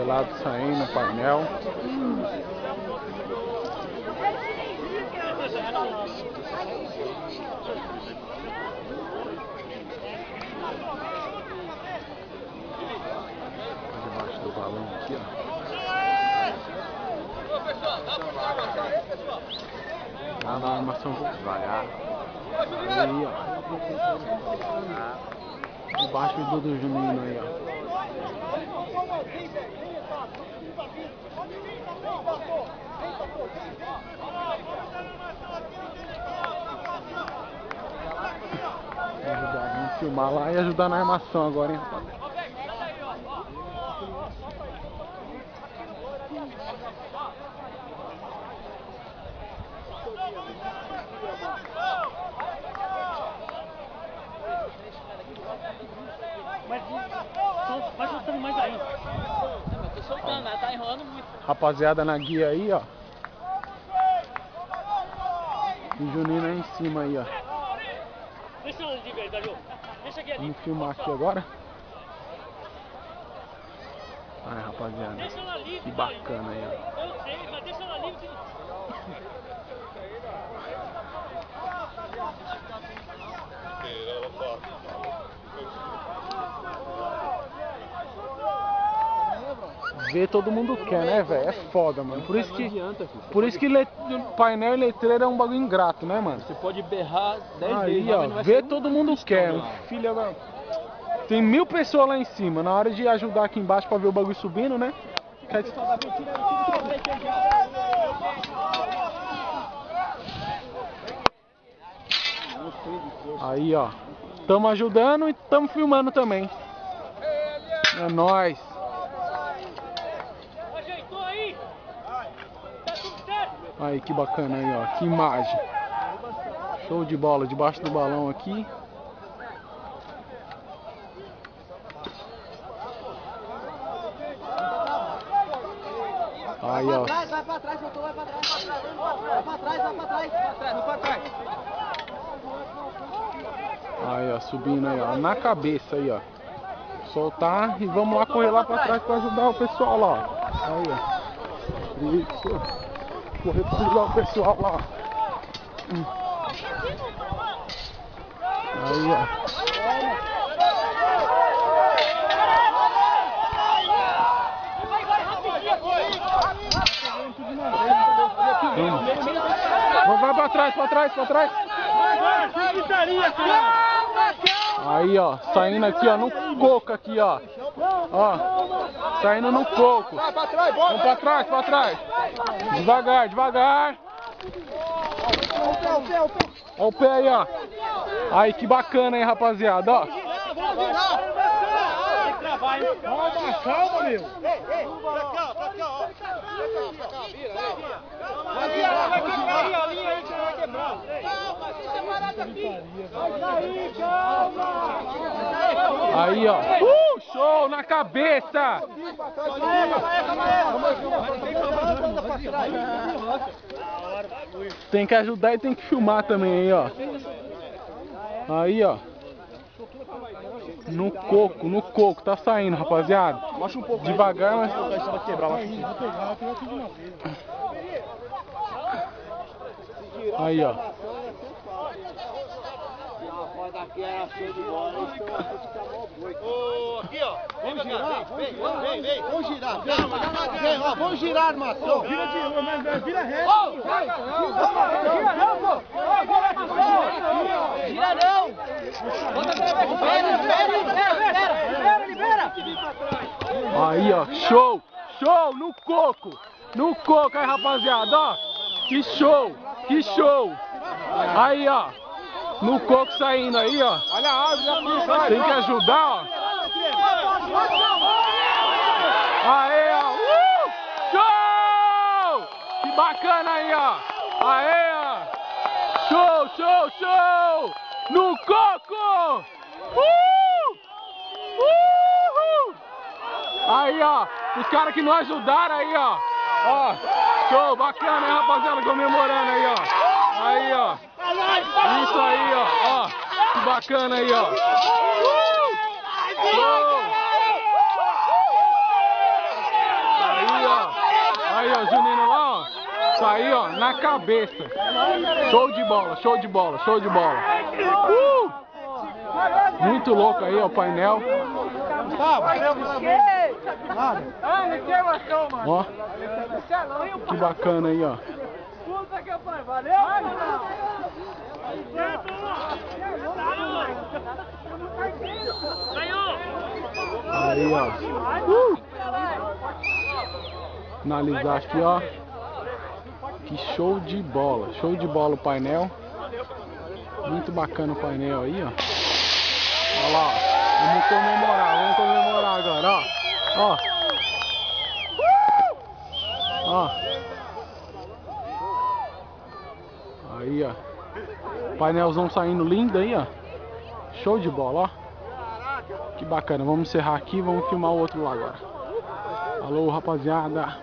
pelado saindo no painel. Debaixo do balão aqui, ó. Dá uma armação um pouco devagar. Aí, ó. Debaixo do Juninho aí, ó. Vamos filmar lá e ajudar na armação agora, hein, rapaziada. Vai soltando mais aí. Não, eu tô soltando, mas tá enrolando muito. Rapaziada na guia aí, ó. E o Juninho aí em cima aí, ó. Deixa ela liga aí, Dario. Deixa aqui ali. Vamos filmar aqui agora. Ai, rapaziada. Que bacana aí, ó. Eu sei, mas deixa ela livre. Ver todo mundo quer, né, velho? É foda, mano. Por isso que painel e letreiro é um bagulho ingrato, né, mano? Você pode berrar 10 aí, vezes. Ó, ver todo mundo quer. Filha da... Tem 1000 pessoas lá em cima. Na hora de ajudar aqui embaixo pra ver o bagulho subindo, né? Aí, ó. Tamo ajudando e tamo filmando também. É nóis. Aí, que bacana aí, ó. Que imagem. Show de bola debaixo do balão aqui. Aí, ó. Vai pra trás, voltou, vai pra trás. Vai pra trás. Vai pra trás. Aí, ó, subindo aí, ó. Na cabeça aí, ó. Soltar e vamos lá correr lá pra trás pra ajudar o pessoal lá, ó. Aí, ó. Isso. Correr pra ajudar o pessoal lá. Aí, ó. Vai pra trás. Aí, ó, saindo aqui, ó, no coco aqui, ó. Ó, saindo no coco. Vamos pra trás. Devagar. Ó o pé aí, ó. Aí, que bacana, hein, rapaziada, ó. Calma, meu. Aí, ó. Show na cabeça. Tem que ajudar e tem que filmar também aí, ó. Aí, ó. No coco, tá saindo, rapaziada. Mostra um pouco devagar, mas vai quebrar lá. aí, ó. Daqui era show de bola, Aqui, ó. Vamos girar, vamos girar. Vem, ó, vamos girar, armação. Vira reto. Gira não! Bota pra libera! Aí, ó, show, no coco aí, rapaziada, ó, que show, aí, ó, no coco saindo aí, ó, olha a árvore, tem que ajudar, ó, aí, ó, show, que bacana aí, ó, aí, ó, show, no coco, aí, ó, os caras que não ajudaram aí, ó. Ó, show, bacana, hein, rapaziada, comemorando aí, ó. Aí, ó. Isso aí, ó. Que bacana aí, ó. Show. ó, na cabeça. Show de bola, show de bola, show de bola. Muito louco aí, ó, o painel. Ó, que bacana aí, ó. Aí, ó. Analisar aqui, ó. Que show de bola o painel. Muito bacana o painel aí, ó. Olha lá, ó. Vamos comemorar agora, ó. Ó. Ó. Aí, ó. Painelzão saindo lindo aí, ó. Show de bola, ó. Que bacana. Vamos encerrar aqui, vamos filmar o outro lá agora. Alô, rapaziada.